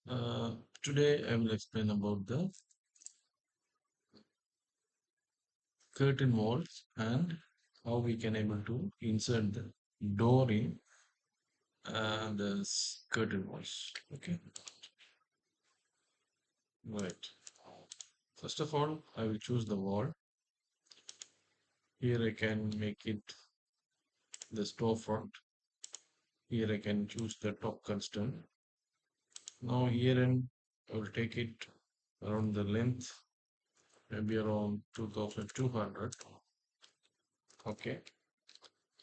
Uh, Today I will explain about the curtain walls and how we can able to insert the door in the curtain walls. Okay, right. First of all, I will choose the wall. Here I can make it the storefront. Here I can choose the top constraint. Now here and I will take it around the length, maybe around 2200. Okay,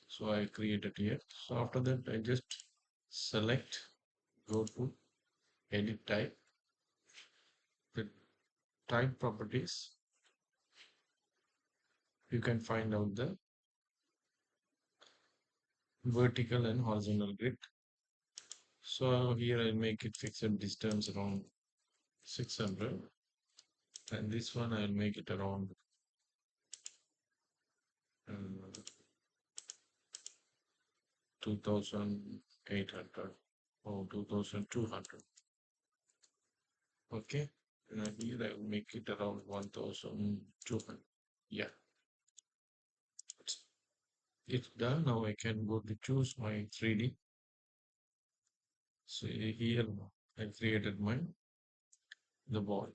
so I created here. So after that, I just select, go to edit type, the type properties. You can find out the vertical and horizontal grid. So here I'll make it fixed distance around 600, and this one I'll make it around 2800 or 2200. Okay, and here I will make it around 1200. Yeah, it's done. Now I can go to choose my 3D. So here I created my the wall.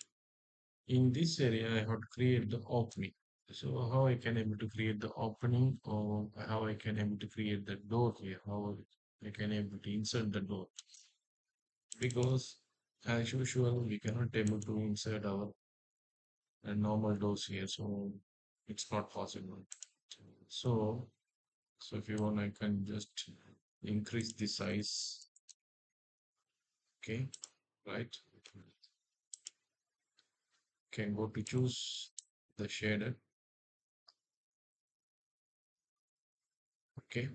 In this area, I have to create the opening. So how I can able to create the opening, or how I can able to create the door here, how I can able to insert the door, because as usual we cannot able to insert our normal doors here, so it's not possible. So if you want, I can just increase the size. Okay, right. Can go to choose the shader. Okay,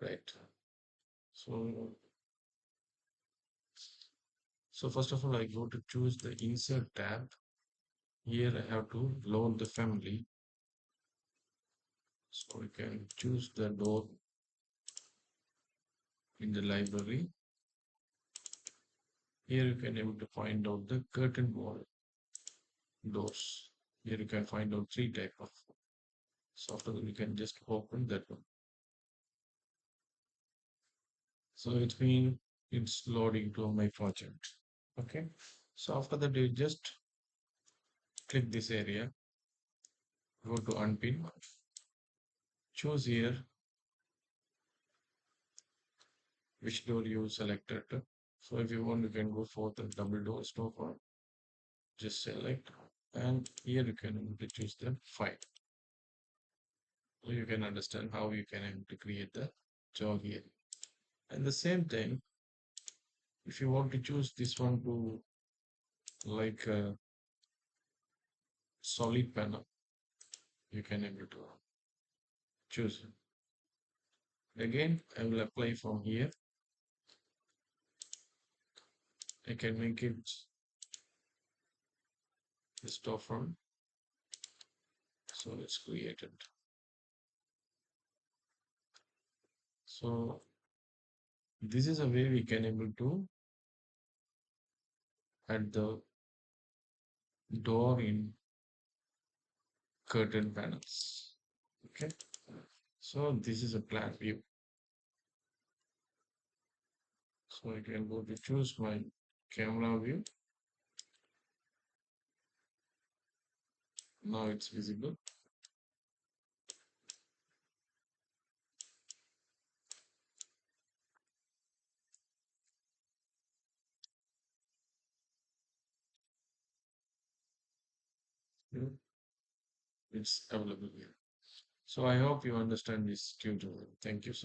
right. So first of all, I go to choose the insert tab. Here I have to load the family. So we can choose the door in the library. Here you can able to find out the curtain wall doors. Here you can find out three type of. So after that, we can just open that one. So it's been it's loading to my project. Okay. So after that, you just click this area, go to unpin, choose here which door you selected. So if you want, you can go for the double door stop, or just select, and here you can able to choose the file. So you can understand how you can able to create the jog here. And the same time, if you want to choose this one to like a solid panel, you can able to choose it. Again, I will apply from here. I can make it the storefront. So it's created. So this is a way we can able to add the door in curtain panels. Okay. So this is a plan view. So I can go to choose my camera view. Now it's visible. Yeah, it's available here. So I hope you understand this tutorial. Thank you so